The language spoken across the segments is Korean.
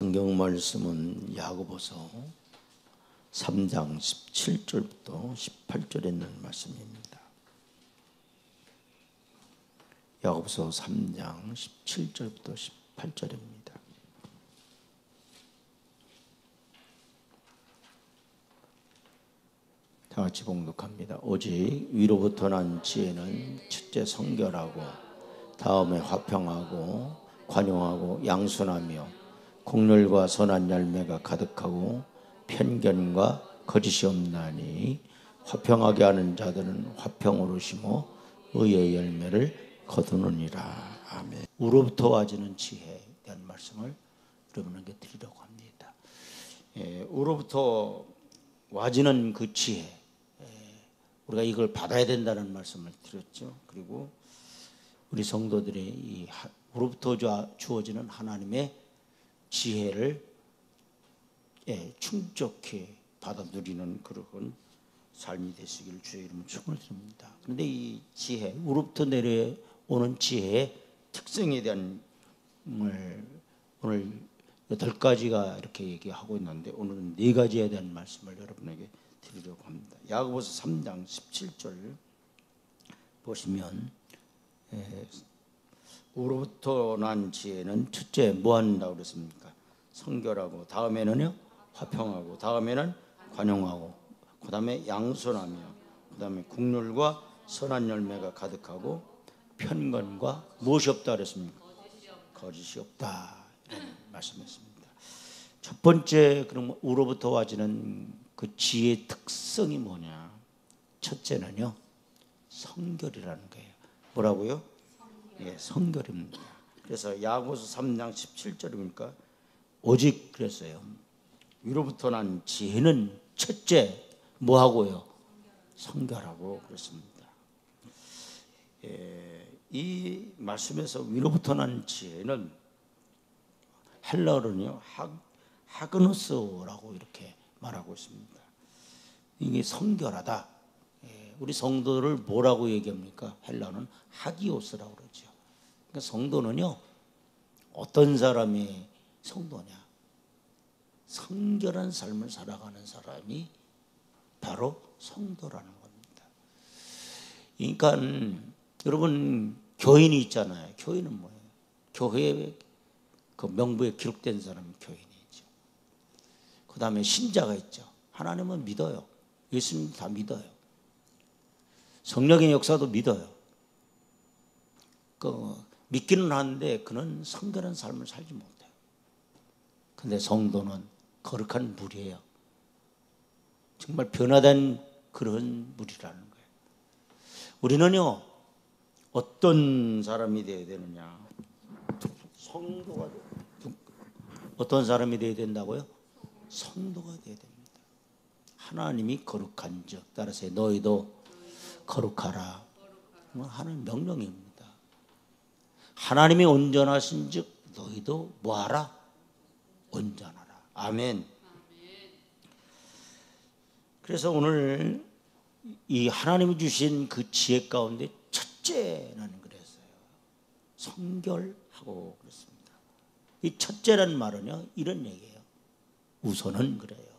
성경 말씀은 야고보서 3장 17절부터 18절에 있는 말씀입니다. 야고보서 3장 17절부터 18절입니다. 다 같이 봉독합니다. 오직 위로부터 난 지혜는 첫째 성결하고 다음에 화평하고 관용하고 양순하며 공률과 선한 열매가 가득하고 편견과 거짓이 없나니 화평하게 하는 자들은 화평으로 심어 의의 열매를 거두느니라. 아멘. 우로부터 와지는 지혜에 대한 말씀을 여러분에게 드리려고 합니다. 우로부터 와지는 그 지혜, 우리가 이걸 받아야 된다는 말씀을 드렸죠. 그리고 우리 성도들이 이 우로부터 주어지는 하나님의 지혜를 충족히 받아 누리는 그런 삶이 되시길 주의 이름으로 축원을 드립니다. 그런데 이 지혜, 우로부터 내려오는 지혜의 특성에 대한 오늘 8가지가 이렇게 얘기하고 있는데 오늘은 4가지에 대한 말씀을 여러분에게 드리려고 합니다. 야고보서 3장 17절 보시면 우로부터 난 지혜는 첫째 뭐 한다고 그랬습니까? 성결하고, 다음에는요 화평하고, 다음에는 관용하고, 그 다음에 양순하며, 그 다음에 국률과 선한 열매가 가득하고 편견과 무엇이 없다 그랬습니까? 거짓이 없다 이런 말씀했습니다. 첫 번째 그럼 우로부터 와지는 그 지혜의 특성이 뭐냐? 첫째는요 성결이라는 거예요. 뭐라고요? 성결입니다. 그래서 야고보서 3장 17절이니까 오직 그랬어요. 위로부터 난 지혜는 첫째 뭐하고요? 성결하고 그랬습니다. 이 말씀에서 위로부터 난 지혜는 헬라어로는요 하그노스라고 이렇게 말하고 있습니다. 이게 성결하다. 우리 성도를 뭐라고 얘기합니까? 헬라어는 하기오스라고 그러죠. 그러니까 성도는요 어떤 사람이 성도냐? 성결한 삶을 살아가는 사람이 바로 성도라는 겁니다. 그러니까 여러분 교인이 있잖아요. 교인은 뭐예요? 교회의 그 명부에 기록된 사람이 교인이죠. 그 다음에 신자가 있죠. 하나님은 믿어요. 예수님 다 믿어요. 성령의 역사도 믿어요. 믿기는 하는데 그는 성결한 삶을 살지 못해요. 근데 성도는 거룩한 물이에요. 정말 변화된 그런 물이라는 거예요. 우리는요 어떤 사람이 되어야 되느냐? 성도가 어떤 사람이 되어야 된다고요? 성도가 되어야 됩니다. 하나님이 거룩한 즉 따라서 너희도 거룩하라 하는 명령입니다. 하나님이 온전하신 즉 너희도 뭐하라? 온전하라. 아멘. 그래서 오늘 이 하나님이 주신 그 지혜 가운데 첫째는 그랬어요. 성결하고 그렇습니다. 이 첫째란 말은요 이런 얘기예요. 우선은 그래요.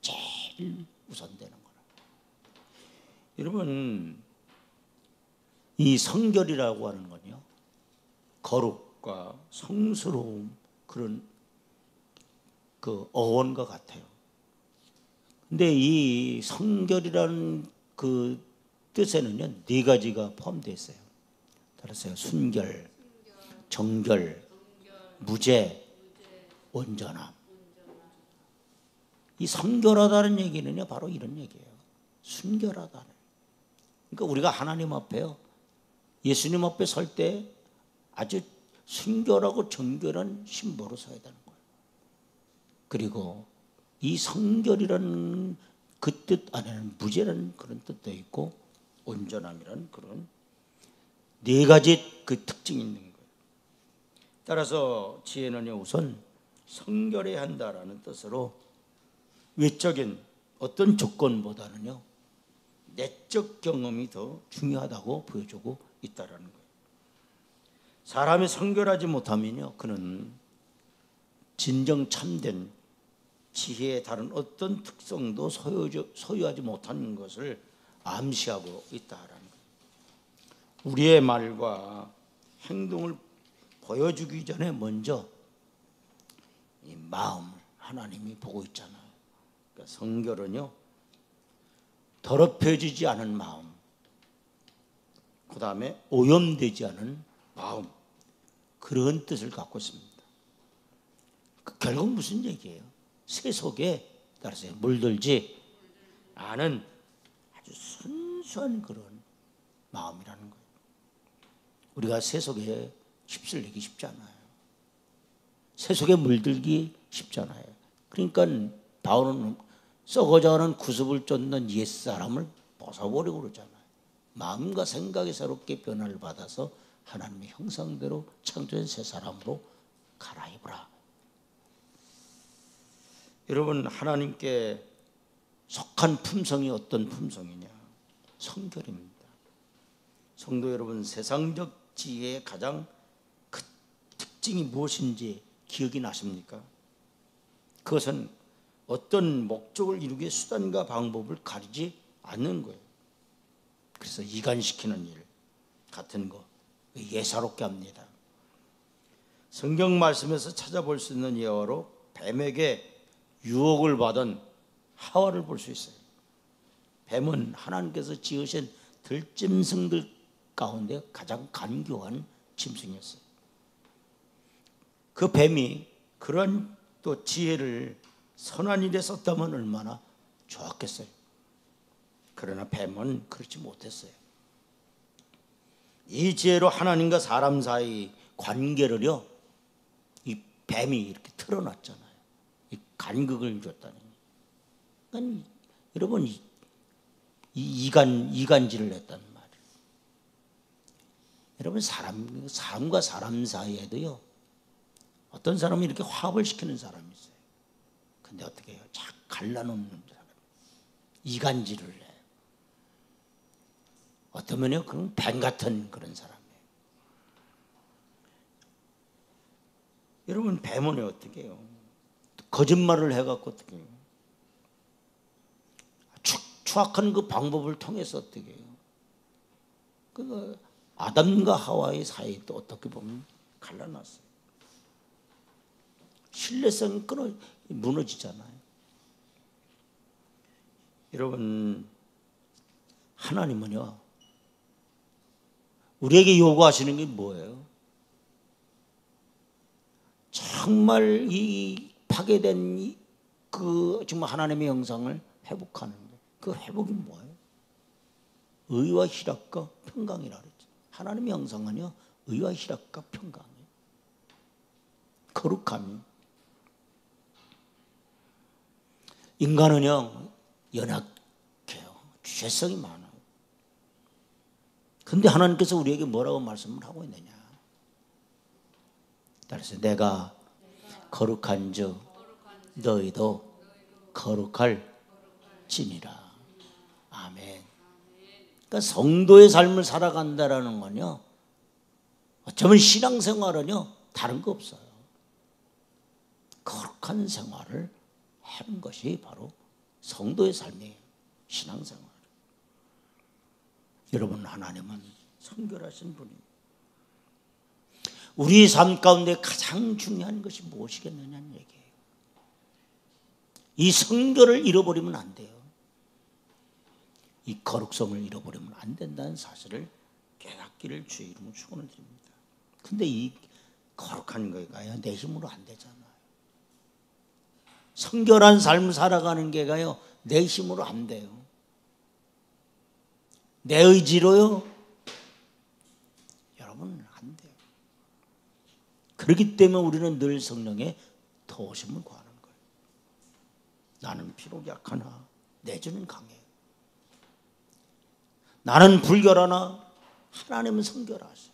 제일 우선되는 거라. 여러분 이 성결이라고 하는 건요 거룩과 성스러움 그런 그 어원과 같아요. 근데 이 성결이라는 그 뜻에는요 4가지가 포함되어 있어요. 따라서 순결, 정결, 무죄, 온전함. 이 성결하다는 얘기는요 바로 이런 얘기예요. 순결하다는. 그러니까 우리가 하나님 앞에요 예수님 앞에 설 때 아주 순결하고 정결한 신부로 서야 되는 거예요. 그리고 이 성결이라는 그 뜻 안에는 무죄라는 그런 뜻도 있고 온전함이라는 그런 4가지 그 특징이 있는 거예요. 따라서 지혜는요 우선 성결해야 한다라는 뜻으로 외적인 어떤 조건보다는요 내적 경험이 더 중요하다고 보여주고 있다라는 거예요. 사람이 성결하지 못하면요 그는 진정 참된 지혜의 다른 어떤 특성도 소유하지 못하는 것을 암시하고 있다라는 거예요. 우리의 말과 행동을 보여주기 전에 먼저 이 마음을 하나님이 보고 있잖아요. 그러니까 성결은요, 더럽혀지지 않은 마음, 그 다음에 오염되지 않은 마음, 그런 뜻을 갖고 있습니다. 결국 무슨 얘기예요? 세속에 따라서 물들지 않은 아주 순수한 그런 마음이라는 거예요. 우리가 세속에 휩쓸리기 쉽지 않아요. 세속에 물들기 쉽잖아요. 그러니까 바울은 썩어져가는 구습을 쫓는 옛사람을 벗어버리고 그러잖아요. 마음과 생각이 새롭게 변화를 받아서 하나님의 형상대로 창조된 새 사람으로 갈아입으라. 여러분, 하나님께 속한 품성이 어떤 품성이냐? 성결입니다. 성도 여러분, 세상적 지혜의 가장 그 특징이 무엇인지 기억이 나십니까? 그것은 어떤 목적을 이루기 위해 수단과 방법을 가리지 않는 거예요. 그래서 이간시키는 일 같은 거 예사롭게 합니다. 성경 말씀에서 찾아볼 수 있는 예화로 뱀에게 유혹을 받은 하와를 볼 수 있어요. 뱀은 하나님께서 지으신 들짐승들 가운데 가장 간교한 짐승이었어요. 그 뱀이 그런 또 지혜를 선한 일에 썼다면 얼마나 좋았겠어요. 그러나 뱀은 그렇지 못했어요. 이 지혜로 하나님과 사람 사이 관계를요, 이 뱀이 이렇게 틀어놨잖아요. 이 간극을 줬다는. 그러니까 여러분, 이간질을 했다는 말이에요. 여러분, 사람과 사람 사이에도요, 어떤 사람이 이렇게 화합을 시키는 사람이 있어요. 근데 어떻게 해요? 착 갈라놓는 사람, 이간질을 해요. 어떠면요, 그런 뱀 같은 그런 사람이에요. 여러분, 뱀은 어떻게 해요? 거짓말을 해갖고 어떻게 해요? 추악한 그 방법을 통해서 어떻게 해요? 그 아담과 하와의 사이도 어떻게 보면 갈라놨어요. 신뢰성이 무너지잖아요. 여러분, 하나님은요, 우리에게 요구하시는 게 뭐예요? 정말 이 파괴된 그 정말 하나님의 형상을 회복하는 거예요. 그 회복이 뭐예요? 의와 희락과 평강이라 그랬죠. 하나님의 형상은요, 의와 희락과 평강이에요. 거룩함이. 인간은요, 연약해요. 죄성이 많아요. 근데 하나님께서 우리에게 뭐라고 말씀을 하고 있느냐? 따라서 내가 거룩한 즉 너희도 거룩할 지니라. 아멘. 그러니까 성도의 삶을 살아간다라는 건요, 어쩌면 신앙생활은요, 다른 거 없어요. 거룩한 생활을 하는 것이 바로 성도의 삶이에요. 신앙생활. 여러분, 하나님은 성결하신 분이에요. 우리 삶 가운데 가장 중요한 것이 무엇이겠느냐는 얘기예요. 이 성결을 잃어버리면 안 돼요. 이 거룩성을 잃어버리면 안 된다는 사실을 깨닫기를 주의 이름으로 축원을 드립니다. 근데 이 거룩한 거가요, 내 힘으로 안 되잖아요. 성결한 삶을 살아가는 게가요, 내 힘으로 안 돼요. 내 의지로요, 여러분, 안 돼요. 그렇기 때문에 우리는 늘 성령의 도우심을 구하는 거예요. 나는 비록 약하나 내 주는 강해요. 나는 불결하나 하나님은 성결하세요.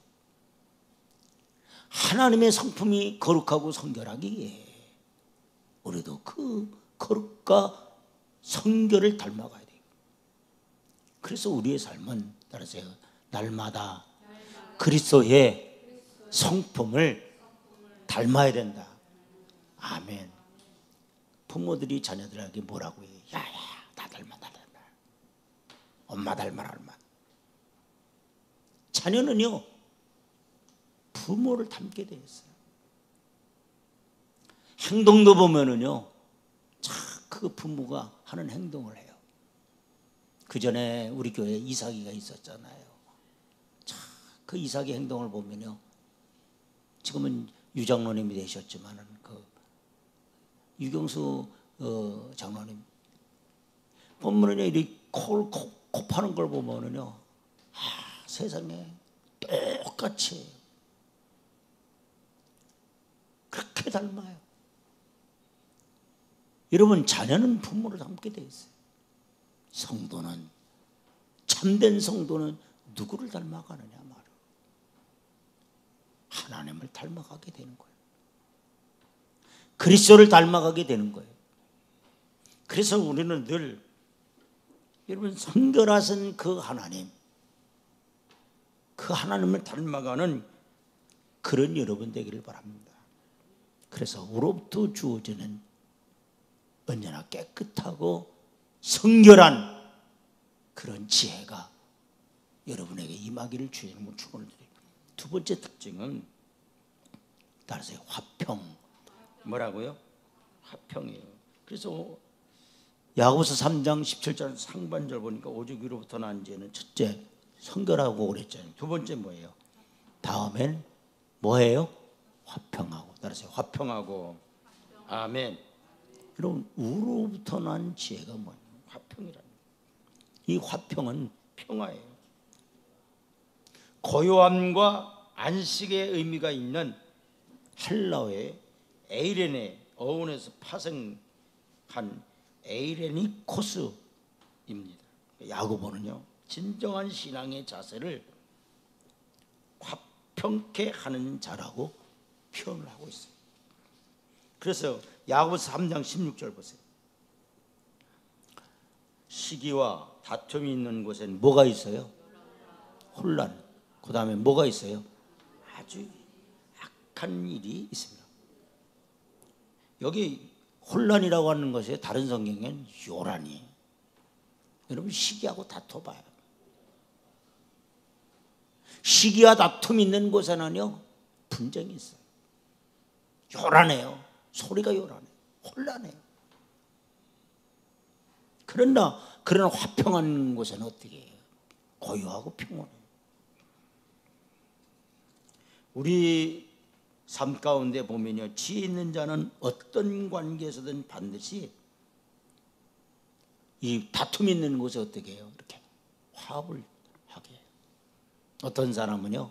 하나님의 성품이 거룩하고 성결하기에 우리도 그 거룩과 성결을 닮아가야 돼요. 그래서 우리의 삶은 따라서요, 날마다 그리스도의 성품을 닮아야 된다. 아멘. 부모들이 자녀들에게 뭐라고 해요? 야야, 나 닮아, 나 닮아. 엄마 닮아라, 엄마. 자녀는요, 부모를 닮게 되어 있어요. 행동도 보면은요, 그 부모가 하는 행동을 해요. 그 전에 우리 교회에 이삭이가 있었잖아요. 그 이삭의 행동을 보면요, 지금은 유장로님이 되셨지만은 그 유경수 장로님 보면은요, 이 코 파는 걸 보면은요, 세상에 똑같이 그렇게 닮아요. 여러분, 자녀는 부모를 닮게 돼 있어요. 성도는, 참된 성도는 누구를 닮아가느냐 말이에요. 하나님을 닮아가게 되는 거예요. 그리스도를 닮아가게 되는 거예요. 그래서 우리는 늘 여러분 성결하신 그 하나님, 그 하나님을 닮아가는 그런 여러분 되기를 바랍니다. 그래서 우로부터 주어지는 언제나 깨끗하고 성결한 그런 지혜가 여러분에게 임하기를 주님을 축원드려요. 두 번째 특징은 따라서 화평. 뭐라고요? 화평이에요. 그래서 야고보서 3장 17절 상반절 보니까 오직 위로부터 난 지혜는 첫째 성결하고 그랬잖아요. 두 번째 뭐예요? 다음엔 뭐예요? 화평하고. 따라서 화평하고. 아멘. 여러분, 우로부터 난 지혜가 뭐예요? 화평이라는 거예요. 이 화평은 평화예요. 고요함과 안식의 의미가 있는 헬라어의 에이레네 어원에서 파생한 에이레니코스입니다. 야고보는요, 진정한 신앙의 자세를 화평케 하는 자라고 표현을 하고 있어요. 그래서 야고보서 3장 16절 보세요. 시기와 다툼이 있는 곳엔 뭐가 있어요? 혼란. 그 다음에 뭐가 있어요? 아주 악한 일이 있습니다. 여기 혼란이라고 하는 것이 다른 성경엔 요란이에요. 여러분, 시기하고 다퉈봐요. 시기와 다툼이 있는 곳에는요, 분쟁이 있어요. 요란해요. 소리가 요란해요. 혼란해요. 그러나 그런 화평한 곳에는 어떻게 해요? 고요하고 평온해요. 우리 삶 가운데 보면요, 지혜 있는 자는 어떤 관계에서든 반드시 이 다툼이 있는 곳에 어떻게 해요? 이렇게 화합을 하게 해요. 어떤 사람은요,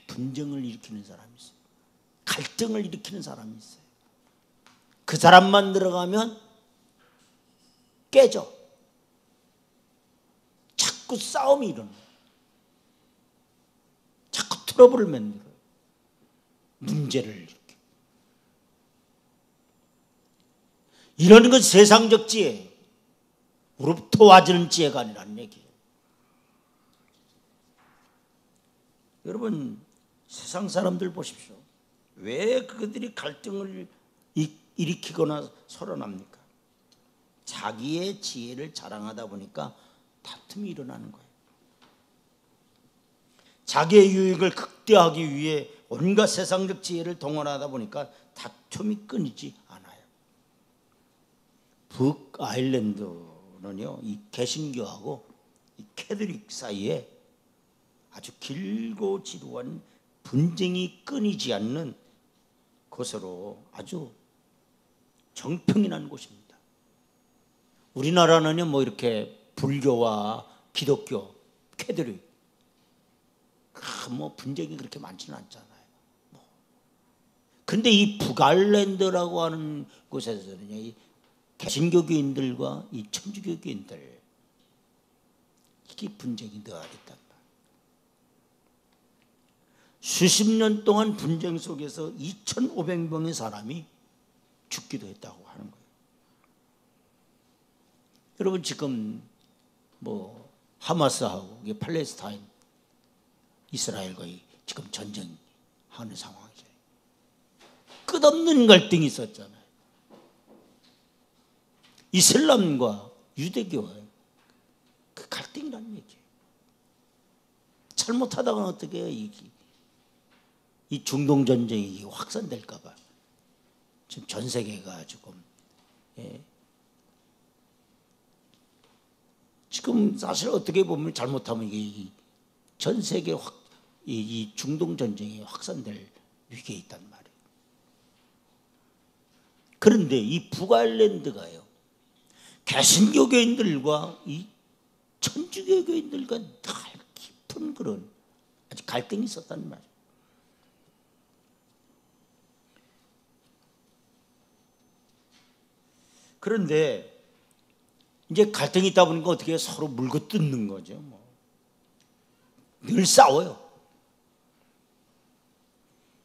분쟁을 일으키는 사람이 있어요. 갈등을 일으키는 사람이 있어요. 그 사람만 들어가면 깨져. 자꾸 싸움이 일어나요. 자꾸 트러블을 만들어요. 문제를 일으켜. 이런 건 세상적 지혜, 우로부터 와지는 지혜가 아니라는 얘기예요. 여러분, 세상 사람들 보십시오. 왜 그들이 갈등을 일으키거나 서론합니까? 자기의 지혜를 자랑하다 보니까 다툼이 일어나는 거예요. 자기의 유익을 극대화하기 위해 온갖 세상적 지혜를 동원하다 보니까 다툼이 끊이지 않아요. 북아일랜드는요, 이 개신교하고 이 캐톨릭 사이에 아주 길고 지루한 분쟁이 끊이지 않는 곳으로 아주 정평이 난 곳입니다. 우리나라는요, 뭐 이렇게 불교와 기독교, 캐톨릭 뭐 분쟁이 그렇게 많지는 않잖아요. 근데 이 북아일랜드라고 하는 곳에서는요, 이 개신교교인들과 이 천주교교인들 이게 분쟁이 늘 있단 말이에요. 수십 년 동안 분쟁 속에서 2,500명의 사람이 죽기도 했다고 하는 거예요. 여러분, 지금 뭐 하마스하고 팔레스타인, 이스라엘과 지금 전쟁하는 상황이죠. 끝없는 갈등이 있었잖아요. 이슬람과 유대교의 그 갈등이라는 얘기예요. 잘못하다가는 어떻게 해요? 이 중동 전쟁이 확산될까 봐 지금 전 세계가 지금 지금 사실 어떻게 보면 잘못하면 이게 전 세계 이 중동 전쟁이 확산될 위기에 있단 말이에요. 그런데 이 북아일랜드가요, 개신교 교인들과 이 천주교 교인들과 깊은 그런 아주 갈등이 있었단 말이에요. 그런데 이제 갈등이 있다 보니까 어떻게 서로 물고 뜯는 거죠. 늘 싸워요.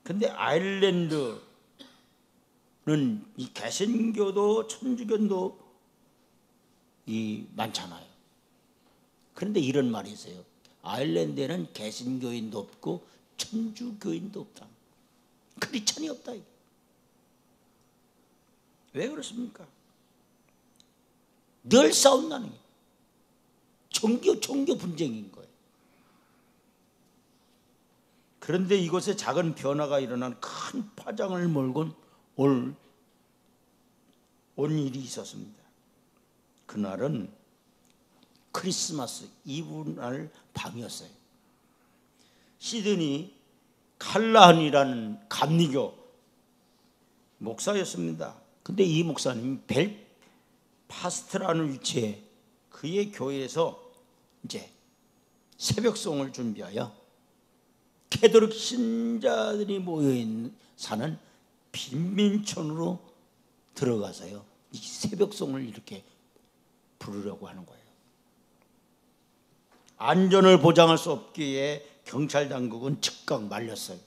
근데 아일랜드는 이 개신교도 천주교도 많잖아요. 그런데 이런 말이 있어요. 아일랜드에는 개신교인도 없고 천주교인도 없다. 크리스찬이 없다. 왜 그렇습니까? 늘 싸운다는 게 종교 분쟁인 거예요. 그런데 이곳에 작은 변화가 일어난 큰 파장을 몰고 온 일이 있었습니다. 그날은 크리스마스 이브날 밤이었어요. 시드니 칼라한이라는 감리교 목사였습니다. 근데 이 목사님이 벨파스트라는 위치에 그의 교회에서 이제 새벽송을 준비하여 캐톨릭 신자들이 모여 사는 빈민촌으로 들어가서요, 이 새벽송을 이렇게 부르려고 하는 거예요. 안전을 보장할 수 없기에 경찰 당국은 즉각 말렸어요.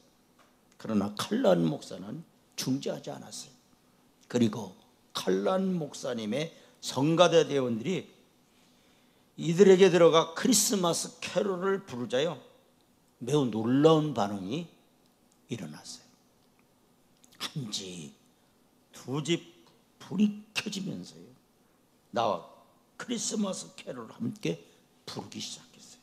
그러나 칼란 목사는 중지하지 않았어요. 그리고 칼란 목사님의 성가대 대원들이 이들에게 들어가 크리스마스 캐롤을 부르자요, 매우 놀라운 반응이 일어났어요. 한 집, 두 집 불이 켜지면서요, 나와 크리스마스 캐롤을 함께 부르기 시작했어요.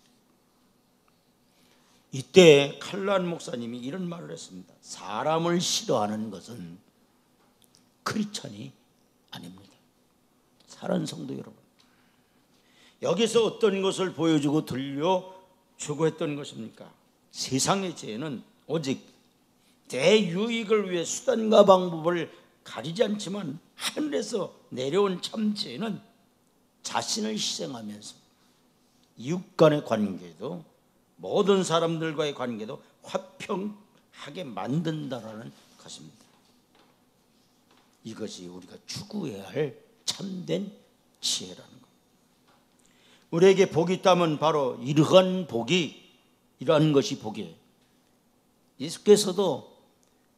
이때 칼란 목사님이 이런 말을 했습니다. 사람을 싫어하는 것은 크리스찬이 아닙니다. 사랑하는 성도 여러분, 여기서 어떤 것을 보여주고 들려주고 했던 것입니까? 세상의 죄는 오직 대유익을 위해 수단과 방법을 가리지 않지만 하늘에서 내려온 참 죄는 자신을 희생하면서 이웃 간의 관계도 모든 사람들과의 관계도 화평하게 만든다라는 것입니다. 이것이 우리가 추구해야 할 참된 지혜라는 것. 우리에게 복이 있다면 바로 이러한 복이, 이러한 것이 복이에요. 예수께서도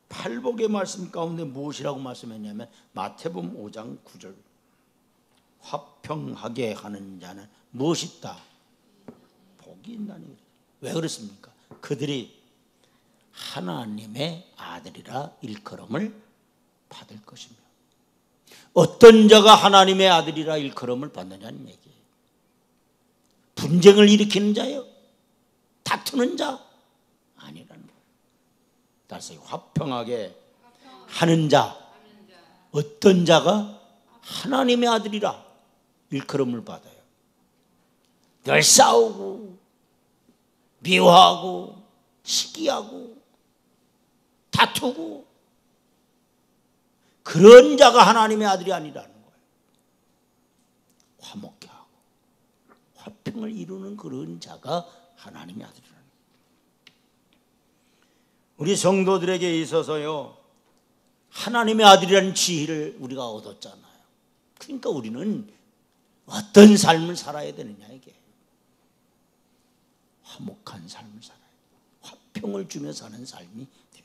팔복의 말씀 가운데 무엇이라고 말씀했냐면 마태복음 5장 9절, 화평하게 하는 자는 무엇이 있다? 복이 있나니. 왜 그렇습니까? 그들이 하나님의 아들이라 일컬음을 받을 것이며. 어떤 자가 하나님의 아들이라 일컬음을 받느냐는 얘기예요. 분쟁을 일으키는 자요, 다투는 자 아니라는 거예요. 따라서 화평하게 하는 자, 어떤 자가 하나님의 아들이라 일컬음을 받아요. 늘 싸우고 미워하고 시기하고 다투고 그런 자가 하나님의 아들이 아니라는 거예요. 화목해 하고 화평을 이루는 그런 자가 하나님의 아들이라는 거예요. 우리 성도들에게 있어서요, 하나님의 아들이라는 지혜를 우리가 얻었잖아요. 그러니까 우리는 어떤 삶을 살아야 되느냐, 이게 화목한 삶을 살아야 돼요. 화평을 주며 사는 삶이 돼야 돼요.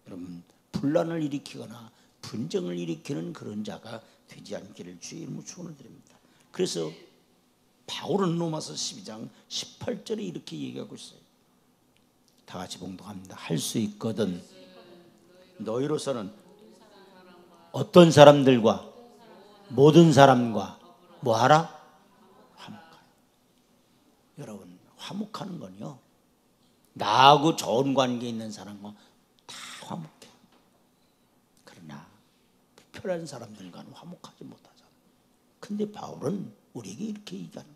여러분, 분란을 일으키거나 분쟁을 일으키는 그런 자가 되지 않기를 주의 이름으로 축원드립니다. 그래서 바울은 로마서 12장 18절에 이렇게 얘기하고 있어요. 다 같이 봉독합니다. 할 수 있거든 너희로서는 어떤 사람들과 모든 사람과 뭐하라? 화목하라. 여러분, 화목하는 건요, 나하고 좋은 관계 있는 사람과 다 화목해. 그러나 불편한 사람들과는 화목하지 못하잖아. 근데 바울은 우리에게 이렇게 얘기하는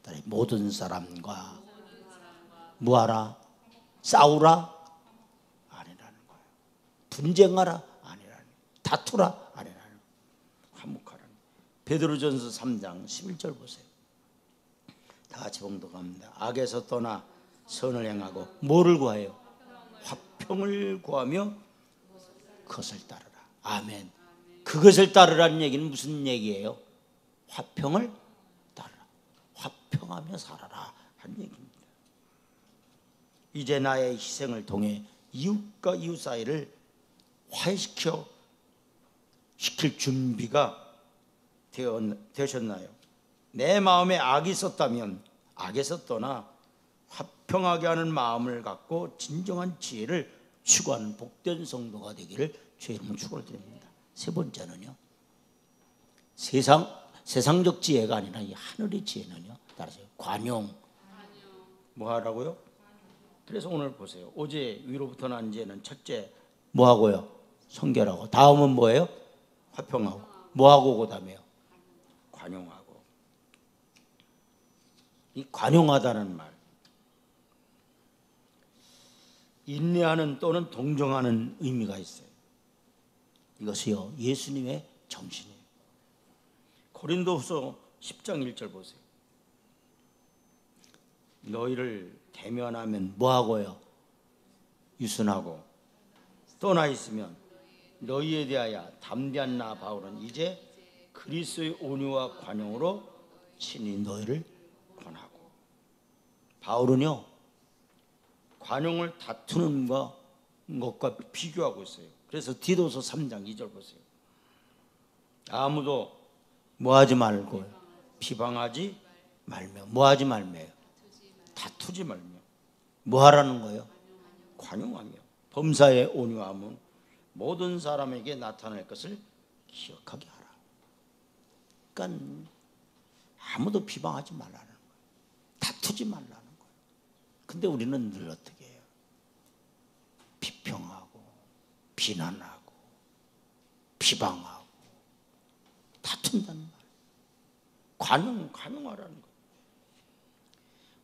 거야. 모든 사람과 뭐하라? 싸우라? 아니라는 거예요. 분쟁하라? 아니라는 거예요. 다투라? 아니라는 거예요. 화목하라는 거예요. 베드로전서 3장 11절 보세요. 다 같이 봉독합니다. 악에서 떠나 선을 행하고 뭐를 구하여? 화평을 구하며 그것을 따르라. 아멘. 그것을 따르라는 얘기는 무슨 얘기예요? 화평을 따르라. 화평하며 살아라 하는 얘기입니다. 이제 나의 희생을 통해 이웃과 이웃 사이를 화해시킬 준비가 되셨나요? 내 마음에 악이 있었다면 악에서 떠나 화평하게 하는 마음을 갖고 진정한 지혜를 추구하는 복된 성도가 되기를 주의 이름으로 축원드립니다. 세 번째는요, 세상적 지혜가 아니라 이 하늘의 지혜는요, 따라서요, 관용. 뭐 하라고요? 그래서 오늘 보세요. 어제 위로부터 난 지혜는 첫째 뭐 하고요? 성결하고. 다음은 뭐예요? 화평하고. 뭐 하고 그다음에요? 관용하고. 이 관용하다는 말, 인내하는 또는 동정하는 의미가 있어요. 이것이요, 예수님의 정신이에요. 고린도후서 10장 1절 보세요. 너희를 대면하면 뭐하고요? 유순하고, 떠나 있으면 너희에 대하여 담대한 나 바울은 이제 그리스도의 온유와 관용으로 친히 너희를 권하고. 바울은요, 관용을 다투는 것과 비교하고 있어요. 그래서 디도서 3장 2절 보세요. 아무도 뭐하지 말고 비방하지 말며. 뭐하지 말며요? 다투지 말며. 뭐하라는 거예요? 관용하며. 범사의 온유함은 모든 사람에게 나타날 것을 기억하게 하라. 그러니까 아무도 비방하지 말라는 거예요. 다투지 말라는 거예요. 근데 우리는 늘 어떻게 해요? 비평하고 비난하고 비방하고 다툰다는 말이에요. 관용하라는 거예요.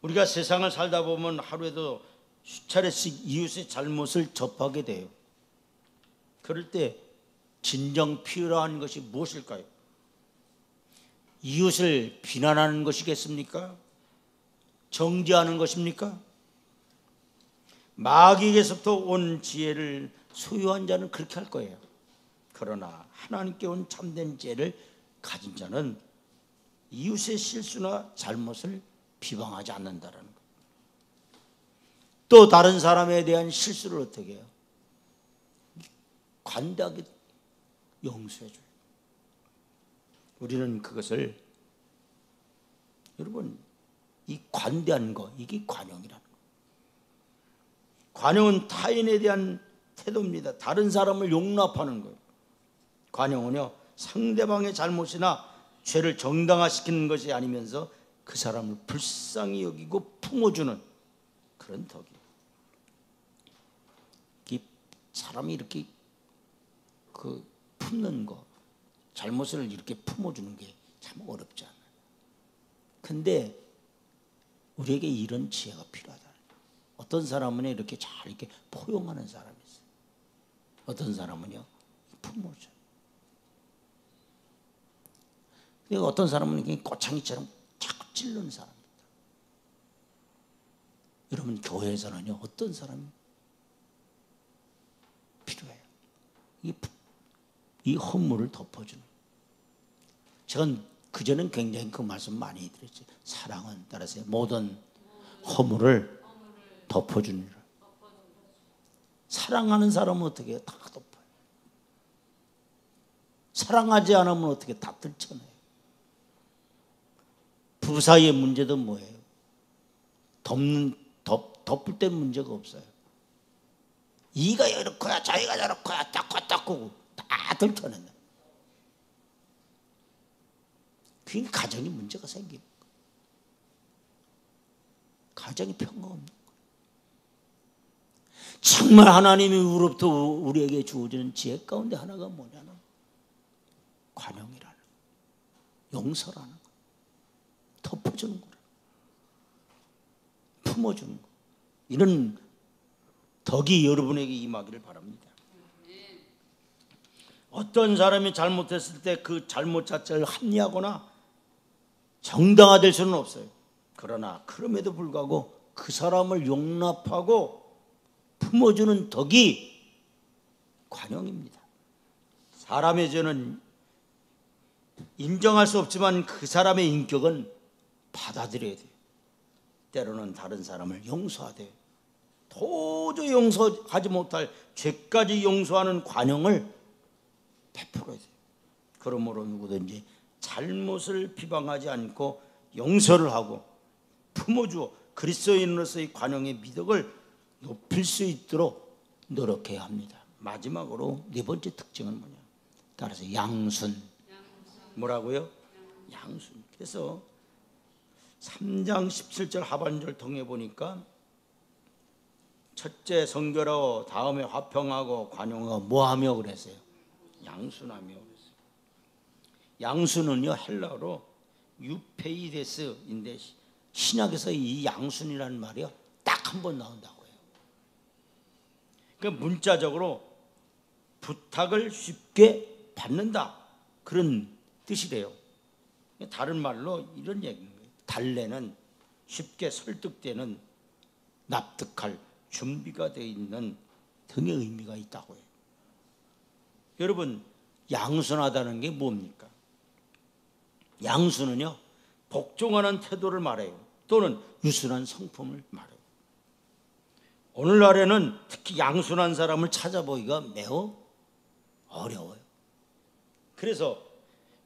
우리가 세상을 살다 보면 하루에도 수차례씩 이웃의 잘못을 접하게 돼요. 그럴 때 진정 필요한 것이 무엇일까요? 이웃을 비난하는 것이겠습니까? 정죄하는 것입니까? 마귀에게서부터 온 지혜를 소유한 자는 그렇게 할 거예요. 그러나 하나님께 온 참된 지혜를 가진 자는 이웃의 실수나 잘못을 비방하지 않는다는 것. 또 다른 사람에 대한 실수를 어떻게 해요? 관대하게 용서해 줘요. 우리는 그것을, 여러분, 이 관대한 거, 이게 관용이라는 거. 관용은 타인에 대한 태도입니다. 다른 사람을 용납하는 거예요. 관용은요, 상대방의 잘못이나 죄를 정당화시키는 것이 아니면서 그 사람을 불쌍히 여기고 품어주는 그런 덕이에요. 사람이 이렇게 품는 거, 잘못을 이렇게 품어주는 게 참 어렵지 않아요. 근데 우리에게 이런 지혜가 필요하다. 어떤 사람은 이렇게 잘 이렇게 포용하는 사람이 있어요. 어떤 사람은요, 품어줘요. 그리고 어떤 사람은 이렇게 꼬창이처럼 자꾸 찌르는 사람입니다. 여러분, 교회에서는요, 어떤 사람이 필요해요? 이 허물을 덮어주는. 제가 그전엔 굉장히 그 말씀 많이 드렸죠. 사랑은, 따라서 모든 허물을 덮어주니라. 사랑하는 사람은 어떻게 해요? 다 덮어요. 사랑하지 않으면 어떻게 다 들쳐내요. 부부 사이의 문제도 뭐예요? 덮을 때 문제가 없어요. 이가 이렇고야 저희가 저렇고야 닦고 다 들켜낸다. 그러니까 가정이 문제가 생기는 거예요. 가정이 평화 없는 거예요. 정말 하나님이 우로부터 우리에게 주어지는 지혜 가운데 하나가 뭐냐면 관용이라는, 용서라는 거, 덮어주는 거라, 품어주는 거. 이런 덕이 여러분에게 임하기를 바랍니다. 어떤 사람이 잘못했을 때 그 잘못 자체를 합리하거나 정당화될 수는 없어요. 그러나 그럼에도 불구하고 그 사람을 용납하고 품어주는 덕이 관용입니다. 사람의 죄는 인정할 수 없지만 그 사람의 인격은 받아들여야 돼요. 때로는 다른 사람을 용서하되 도저히 용서하지 못할 죄까지 용서하는 관용을 베풀어야 돼요. 그러므로 누구든지 잘못을 비방하지 않고 용서를 하고 품어주어 그리스도인으로서의 관용의 미덕을 높일 수 있도록 노력해야 합니다. 마지막으로 네 번째 특징은 뭐냐? 따라서 양순. 뭐라고요? 양순. 그래서 3장 17절 하반절 통해 보니까 첫째 성결하고 다음에 화평하고 관용하고 뭐하며 그랬어요? 양순하며 그랬어요. 양순은요 헬라어로 유페이데스인데 신약에서 이 양순이라는 말이요 딱 한 번 나온다고 해요. 그러니까 문자적으로 부탁을 쉽게 받는다 그런 뜻이래요. 다른 말로 이런 얘기인 거예요. 달래는 쉽게 설득되는, 납득할 준비가 되어 있는 등의 의미가 있다고 해요. 여러분, 양순하다는 게 뭡니까? 양순은요 복종하는 태도를 말해요. 또는 유순한 성품을 말해요. 오늘날에는 특히 양순한 사람을 찾아보기가 매우 어려워요. 그래서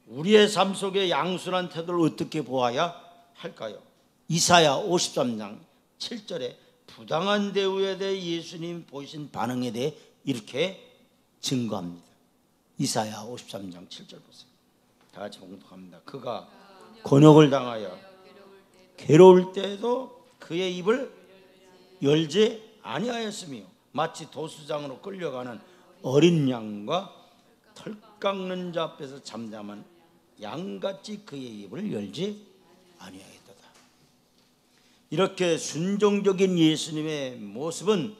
우리의 삶 속에 양순한 태도를 어떻게 보아야 할까요? 이사야 53장 7절에 부당한 대우에 대해 예수님 보이신 반응에 대해 이렇게 증거합니다. 이사야 53장 7절 보세요. 다 같이 봉독합니다. 그가 곤욕을 당하여 괴로울 때에도 그의 입을 열지 아니하였으며 마치 도수장으로 끌려가는 어린 양과 털 깎는 자 앞에서 잠잠한 양같이 그의 입을 열지 아니하였도다. 이렇게 순종적인 예수님의 모습은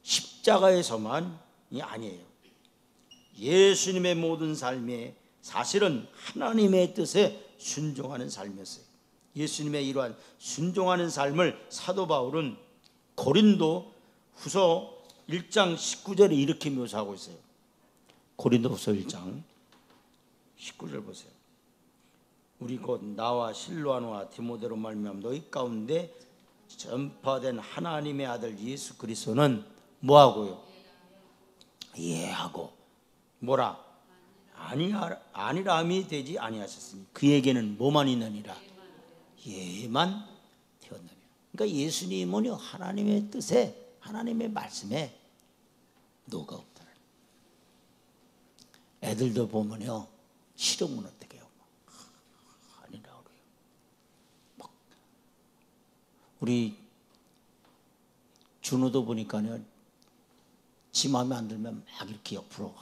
십자가에서만이 아니에요. 예수님의 모든 삶이 사실은 하나님의 뜻에 순종하는 삶이었어요. 예수님의 이러한 순종하는 삶을 사도 바울은 고린도 후서 1장 19절에 이렇게 묘사하고 있어요. 고린도 후서 1장 19절 보세요. 우리 곧 나와 실로아노와 디모데로 말미암아 너희 가운데 전파된 하나님의 아들 예수 그리스도는 뭐하고요? 예하고 뭐라? 아니라함이 되지 아니하셨으니 그에게는 뭐만 있느니라? 예만 되었느니라. 그러니까 예수님은요 하나님의 뜻에, 하나님의 말씀에 노가 없다. 애들도 보면요 실험은 어떻게 해요? 아니라 그래요. 막 우리 준호도 보니까요 지 마음에 안 들면 막 이렇게 옆으로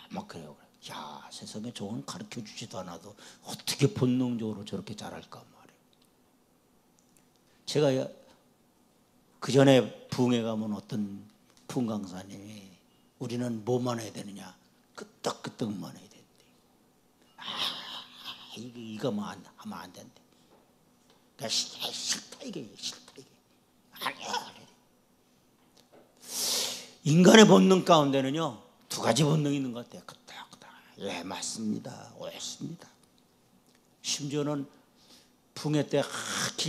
막 그래요. 야, 세상에 저건 가르쳐 주지도 않아도 어떻게 본능적으로 저렇게 잘할까 말이에요. 제가 그 전에 부흥회 가면 어떤 부흥 강사님이 우리는 뭐만 해야 되느냐? 끄떡끄떡만 해야 된대. 이거만 하면 안 된대. 그러니까 싫다 이게, 싫다 이게. 아니야. 인간의 본능 가운데는요 두 가지 본능이 있는 것 같아요. 예, 맞습니다. 옳습니다. 심지어는 붕해 때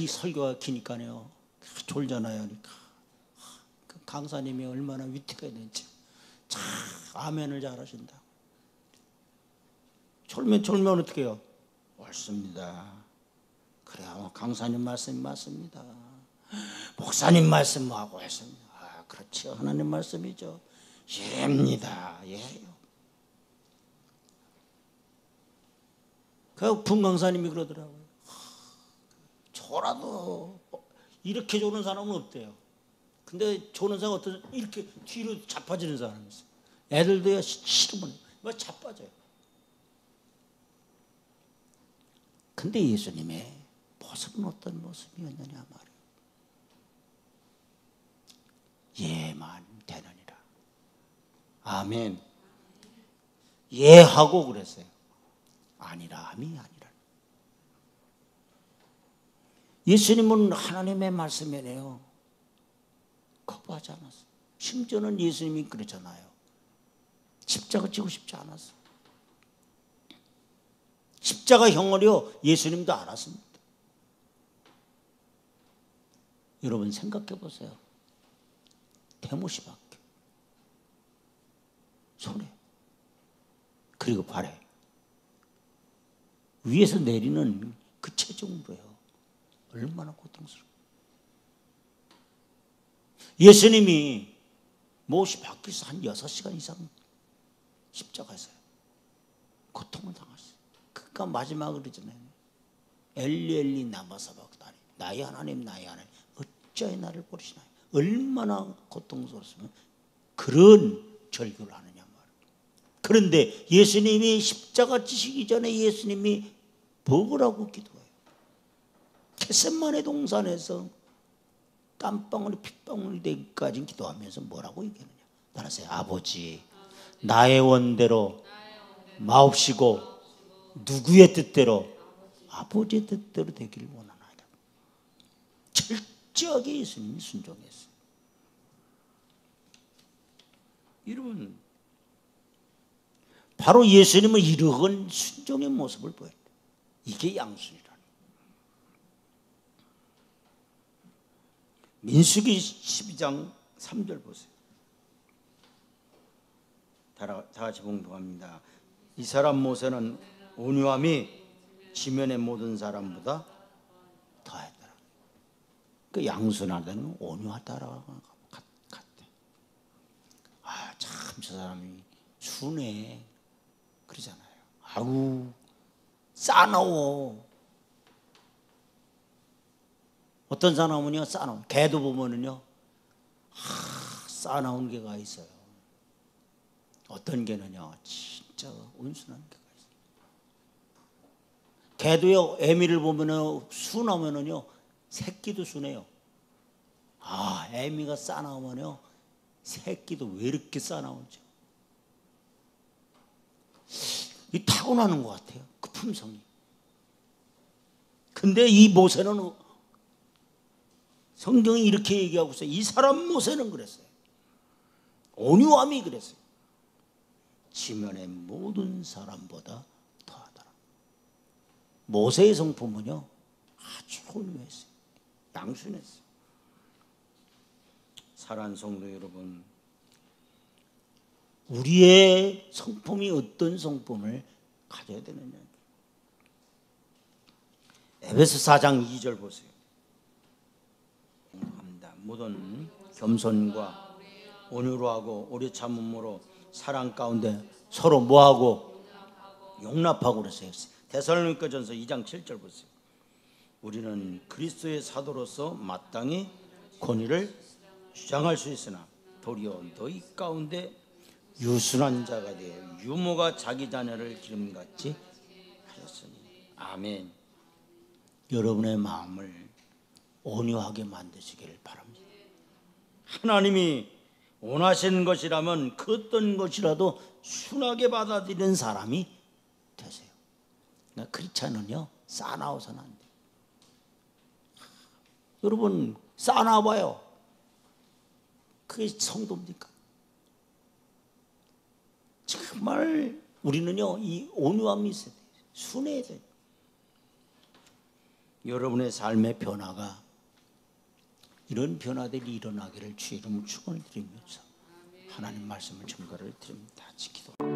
설교가 기니까요 졸잖아요. 그러니까 그 강사님이 얼마나 위태가 있는지 참 아멘을 잘하신다. 졸면 어떻게 해요? 옳습니다. 그래요. 강사님 말씀이 맞습니다. 목사님 말씀하고 옳습니다. 아, 그렇죠. 하나님 말씀이죠. 예입니다. 예요. 그 분강사님이 그러더라고요. 저라도 이렇게 조는 사람은 없대요. 근데 조는 사람 어떤 이렇게 뒤로 자빠지는 사람이 있어요. 애들도요 싫으면 막 자빠져요. 근데 예수님의 모습은 어떤 모습이었느냐 말이에요. 예만 되느니라. 아멘. 예하고 그랬어요. 아니라함이 아니라. 예수님은 하나님의 말씀이네요. 거부하지 않았어요. 심지어는 예수님이 그랬잖아요. 십자가 지고 싶지 않았어요. 십자가형을요 예수님도 알았습니다. 여러분 생각해 보세요. 대못이 박혀. 손에 그리고 발에 위에서 내리는 그 체중으로요. 얼마나 고통스러워요. 예수님이 못이 박혀서 한 6시간 이상 십자가에서요. 고통을 당했어요. 그러니까 마지막으로 그러잖아요. 엘리 엘리 라마 사박다니 나의 하나님 나의 하나님 어찌하여 나를 버리시나요. 얼마나 고통스러웠으면 그런 절규를 하느냐 말이에요. 그런데 예수님이 십자가 지시기 전에 예수님이 먹으라고 기도해요. 겟세마네 동산에서 땀방울이 핏방울이 되기까지 기도하면서 뭐라고 얘기하느냐. 따라서 아버지 나의 원대로 마옵시고 누구의 뜻대로 아버지의 뜻대로 되기를 원하나이다. 철저하게 예수님이 순종했어요. 여러분 바로 예수님은 이러한 순종의 모습을 보여요. 이게 양순이라니. 민수기 12장 3절 보세요. 다 같이 봉독합니다. 이 사람 모세는 온유함이 지면의 모든 사람보다 더했더라. 그 양순하다는 온유하다라고 같대. 아, 참 저 사람이 순해 그러잖아요. 아우 싸나워. 어떤 사람은요 싸나워. 개도 보면은요 싸나운 개가 있어요. 어떤 개는요 진짜 온순한 개가 있어요. 개도요 애미를 보면은 순하면은요 새끼도 순해요. 아 애미가 싸나우면요 새끼도 왜 이렇게 싸나운지. 이 타고나는 것 같아요. 그 품성이. 근데 이 모세는 성경이 이렇게 얘기하고 있어요. 이 사람 모세는 그랬어요. 온유함이 그랬어요. 지면의 모든 사람보다 더하더라. 모세의 성품은요 아주 온유했어요. 양순했어요. 사랑하는 성도 여러분, 우리의 성품이 어떤 성품을 가져야 되느냐. 에베소 4장 2절 보세요. 모든 겸손과 온유로 하고 오래 참음으로 사랑 가운데 서로 뭐하고 용납하고 그랬어요. 데살로니가전서 2장 7절 보세요. 우리는 그리스도의 사도로서 마땅히 권위를 주장할 수 있으나 도리어 너희 가운데 유순한 자가 되어 유모가 자기 자녀를 기름같이 하셨으니. 아멘. 여러분의 마음을 온유하게 만드시기를 바랍니다. 하나님이 원하시는 것이라면 그 어떤 것이라도 순하게 받아들이는 사람이 되세요. 그러니까 크리스찬은요 싸나워서는 안 돼요. 여러분 싸나워봐요. 그게 성도입니까? 정말 우리는요 이 온유함이 있어야 돼요. 순해야 돼요. 여러분의 삶의 변화가 이런 변화들이 일어나기를 주의 이름으로 축원을 드리면서 하나님 말씀을 증거를 드립니다. 기도.